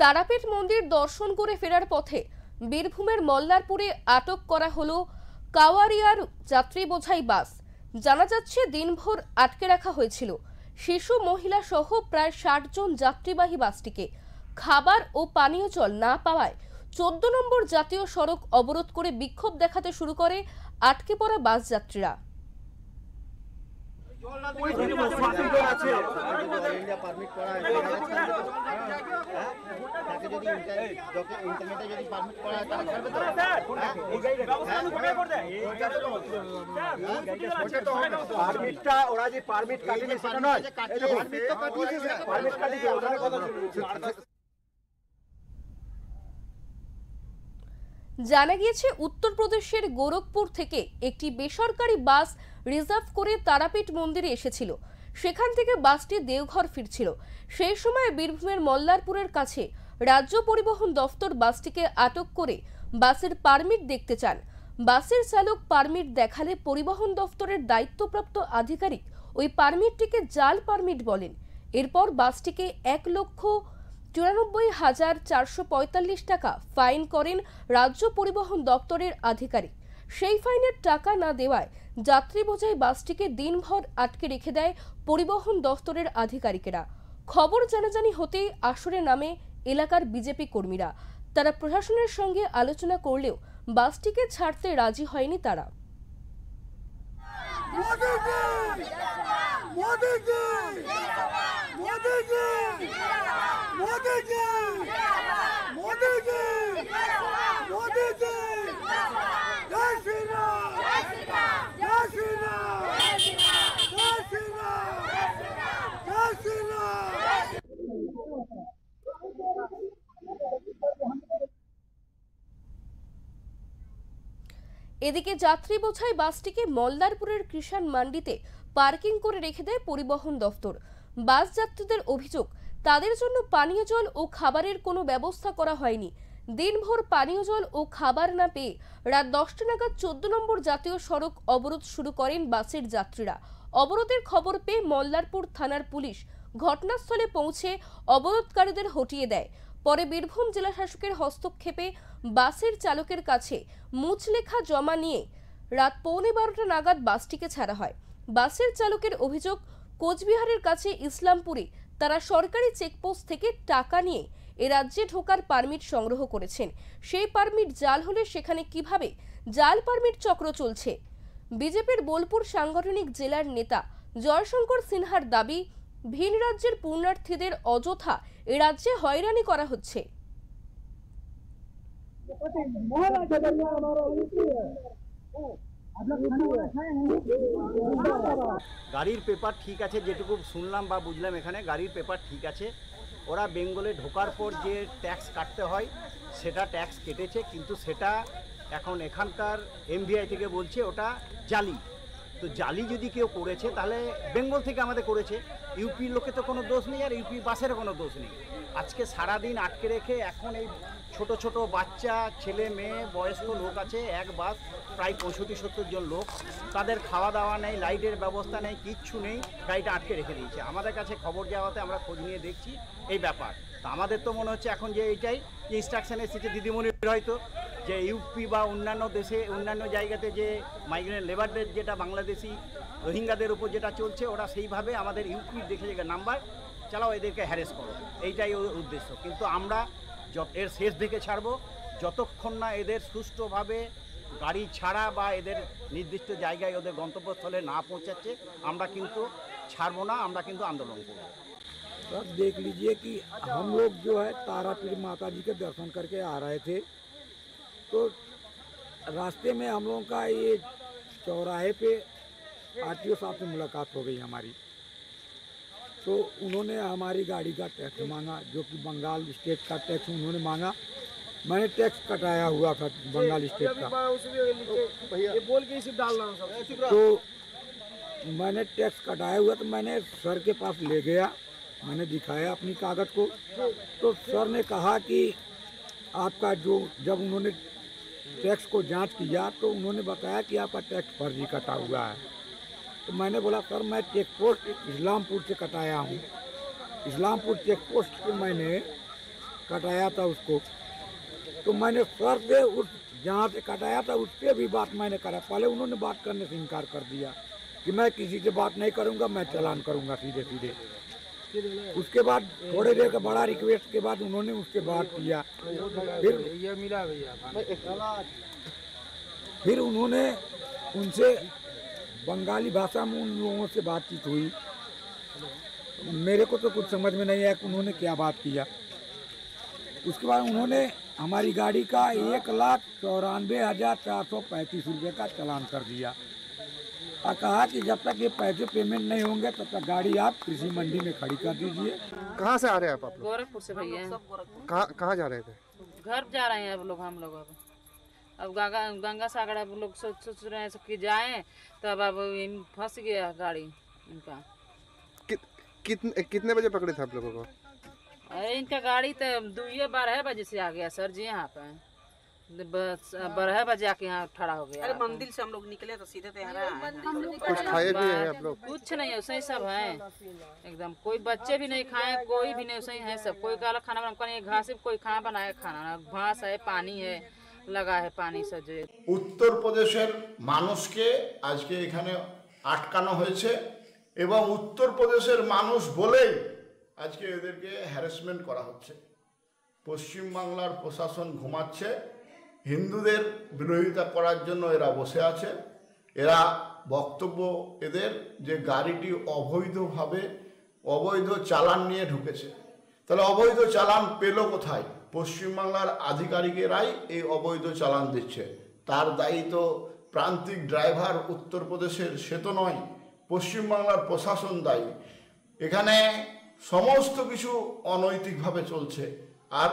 তারাপীঠ মন্দির দর্শন করে ফেরার পথে বীরভূমের মল্লারপুরে আটক করা হলো কাওয়ারিয়ার যাত্রী বোঝাই বাস। জানা যাচ্ছে দিনভর আটকে রাখা হয়েছিল শিশু মহিলা সহ প্রায় ৬০ জন যাত্রীবাহী বাসটিকে। খাবার ও পানীয় জল না পাওয়ায় ১৪ নম্বর জাতীয় সড়ক অবরোধ করে বিক্ষোভ দেখাতে শুরু করে আটকে পড়া বাস যাত্রীরা। জানা গিয়েছে উত্তরপ্রদেশের গোরখপুর থেকে একটি বেসরকারি বাস রিজার্ভ করে তারাপীঠ মন্দিরে এসেছিল। সেখান থেকে বাসটি দেওঘর ফিরছিল। সেই সময় বীরভূমের মল্লারপুরের কাছে রাজ্য পরিবহন দফতর বাসটিকে আটক করে বাসের পারমিট দেখতে চান। বাসের চালক পারমিট দেখালে পরিবহন দফতরের দায়িত্বপ্রাপ্ত আধিকারিক ওই পারমিটটিকে জাল পারমিট বলেন। এরপর বাসটিকে ১,৯৪,৪৪৫ টাকা ফাইন করেন রাজ্য পরিবহন দপ্তরের আধিকারিক। সেই ফাইনের টাকা না দেওয়ায় যাত্রী বোঝাই বাসটিকে দিনভর আটকে রেখে দেয় পরিবহন দপ্তরের আধিকারিকেরা। খবর জানাজানি হতেই আসরে নামে এলাকার বিজেপি কর্মীরা। তারা প্রশাসনের সঙ্গে আলোচনা করলেও বাসটিকে ছাড়তে রাজি হয়নি তারা। এদিকে যাত্রী বোঝাই বাসটিকে মল্লারপুরের কৃষাণ মান্ডিতে পার্কিং করে রেখে দেয় পরিবহন দফতর। বাস যাত্রীদের অভিযোগ, তাদের জন্য পানীয় জল ও খাবারের কোনো ব্যবস্থা করা হয়নি। দিনভর পানীয় জল ও খাবার না পেয়ে রাত ১০টা নাগাদ ১৪ নম্বর জাতীয় সড়ক অবরোধ শুরু করেন বাসের যাত্রীরা। অবরোধের খবর পেয়ে মল্লারপুর থানার পুলিশ ঘটনাস্থলে পৌঁছে অবরোধকারীদের হটিয়ে দেয়। পরে বীরভূম জেলা শাসকের হস্তক্ষেপে বাসের চালকের কাছে মুচলেখা জমা নিয়ে রাত ১১:৩০ নাগাদ বাসটিকে ছাড়া হয়। বাসের চালকের অভিযোগ, কোচবিহারের কাছে ইসলামপুরে তারা সরকারি চেকপোস্ট থেকে টাকা নিয়ে এ রাজ্যে ঢোকার পারমিট সংগ্রহ করেছেন। সেই পারমিট জাল হলে সেখানে কিভাবে জাল পারমিট চক্র চলছে। বিজেপির বোলপুর সাংগঠনিক জেলার নেতা জয়শঙ্কর সিনহার দাবি, ভিন রাজ্যের পুণ্যার্থীদের অযথা এ রাজ্যে হয়রানি করা হচ্ছে। গাড়ির পেপার ঠিক আছে, যেটুকু শুনলাম বা বুঝলাম এখানে গাড়ির পেপার ঠিক আছে। ওরা বেঙ্গলে ঢোকার পর যে ট্যাক্স কাটতে হয় সেটা ট্যাক্স কেটেছে, কিন্তু সেটা এখন এখানকার এমভিআই থেকে বলছে ওটা জালি। তো জালি যদি কেউ করেছে তাহলে বেঙ্গল থেকে আমাদের করেছে, ইউপির লোকে তো কোনো দোষ নেই আর ইউপি বাসেরও কোনো দোষ নেই। আজকে সারাদিন আটকে রেখে এখন এই ছোট ছোট বাচ্চা, ছেলে মেয়ে, বয়স্ক লোক আছে, এক বাস প্রায় 65-70 জন লোক, তাদের খাওয়া দাওয়া নেই, লাইটের ব্যবস্থা নেই, কিচ্ছু নেই, গাড়িটা আটকে রেখে দিয়েছে। আমাদের কাছে খবর যাওয়াতে আমরা খোঁজ নিয়ে দেখছি এই ব্যাপার। তা আমাদের তো মনে হচ্ছে এখন যে এইটাই যে ইনস্ট্রাকশন এসেছে দিদিমণির হয়তো, যে ইউপি বা অন্যান্য দেশে অন্যান্য জায়গাতে যে মাইগ্রেন্ট লেবারদের যেটা বাংলাদেশি রোহিঙ্গাদের উপর যেটা চলছে, ওরা সেইভাবে আমাদের ইউপির দেখে যে নাম্বার চালাও, এদেরকে হ্যারেস করো, এইটাই ওর উদ্দেশ্য। কিন্তু আমরা এর শেষ দেখে ছাড়বো যতক্ষণ না এদের সুষ্ঠুভাবে গাড়ি ছাড়া বা এদের নির্দিষ্ট জায়গায় ওদের গন্তব্যস্থলে না পৌঁছাচ্ছে আমরা কিন্তু ছাড়বো না, আমরা কিন্তু আন্দোলন করব। सर देख लीजिए कि हम लोग जो है तारापीठ माता जी के दर्शन करके आ रहे थे, तो रास्ते में हम लोगों का ये चौराहे पे आरटीओ साहब से मुलाकात हो गई हमारी। तो उन्होंने हमारी गाड़ी का टैक्स मांगा, जो कि बंगाल स्टेट का टैक्स उन्होंने मांगा। मैंने टैक्स कटाया हुआ था बंगाल स्टेट का, तो मैंने टैक्स कटाया हुआ, तो मैंने सर के पास ले गया, मैंने दिखाया अपनी कागज़ को। तो सर ने कहा कि आपका जो, जब उन्होंने टैक्स को जांच किया तो उन्होंने बताया कि आपका टैक्स फर्जी कटा हुआ है। तो मैंने बोला सर मैं चेक पोस्ट इस्लामपुर से कटाया हूँ, इस्लामपुर चेक पोस्ट पे मैंने कटाया था उसको, तो मैंने सर से उस जहाँ से कटाया था उससे भी बात मैंने करा। पहले उन्होंने बात करने से इनकार कर दिया कि मैं किसी से बात नहीं करूँगा, मैं चालान करूँगा सीधे सीधे। उसके बाद थोड़ी देर का बड़ा रिक्वेस्ट के बाद उन्होंने उससे बात किया। फिर उन्होंने उनसे बंगाली भाषा में उन लोगों से बातचीत हुई। मेरे को तो कुछ समझ में नहीं आया कि उन्होंने क्या बात किया। उसके बाद उन्होंने हमारी गाड़ी का 1,94,435 रुपये का चालान कर दिया और कहा कि जब तक ये पैसे पेमेंट नहीं होंगे तब तक गाड़ी आप कृषि मंडी में खड़ी कर दीजिए। कहाँ से आ रहे हैं आप लोग? गोरखपुर से भैया। कहाँ जा रहे थे? घर जा रहे हैं अब लोग, हम लोग अब गंगा सागर अब लोग सोच रहे हैं कि जाएं, तब अब फंस गया गाड़ी इनका। कितने बजे पकड़े थे आप लोगों को? अरे इनका गाड़ी तो 12 बजे से आ गया सर जी, यहाँ पे 12 बजे आके यहाँ खड़ा हो गया। अरे मंदिर से हम लोग निकले तो सीधे कुछ खाए भी हैं आप लोग? कुछ नहीं, ऐसे ही सब है एकदम। कोई बच्चे भी नहीं खाए, कोई भी नहीं, ऐसे ही है सब। कोई काला खाना बना घास, कोई खाना बनाए, खाना घास है, पानी है, লাগা है पानी सजे। উত্তরপ্রদেশের মানুষকে আজকে এখানে আটকানো হয়েছে এবং উত্তরপ্রদেশের মানুষ বলেই আজকে এদেরকে হ্যারাসমেন্ট করা হচ্ছে। পশ্চিমবাংলার প্রশাসন ঘুমাচ্ছে, হিন্দুদের বিরোধিতা করার জন্য এরা বসে আছে। এরা বক্তব্য এদের যে গাড়িটি অবৈধভাবে অবৈধ চালান নিয়ে ঢুকেছে, তাহলে অবৈধ চালান পেল কোথায়? পশ্চিমবাংলার আধিকারিকেরাই এই অবৈধ চালান দিচ্ছে। তার দায়ী তো প্রান্তিক ড্রাইভার উত্তরপ্রদেশের, সে তো নয়, পশ্চিমবাংলার প্রশাসন দায়ী। এখানে সমস্ত কিছু অনৈতিকভাবে চলছে আর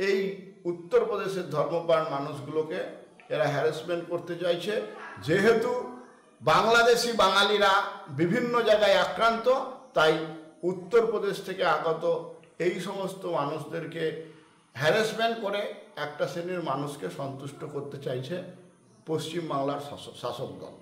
এই উত্তরপ্রদেশের ধর্মপ্রাণ মানুষগুলোকে এরা হ্যারাসমেন্ট করতে চাইছে। যেহেতু বাংলাদেশি বাঙালিরা বিভিন্ন জায়গায় আক্রান্ত, তাই উত্তরপ্রদেশ থেকে আগত এই সমস্ত মানুষদেরকে হ্যারাসমেন্ট করে একটা শ্রেণীর মানুষকে সন্তুষ্ট করতে চাইছে পশ্চিমবাংলার শাসক দল।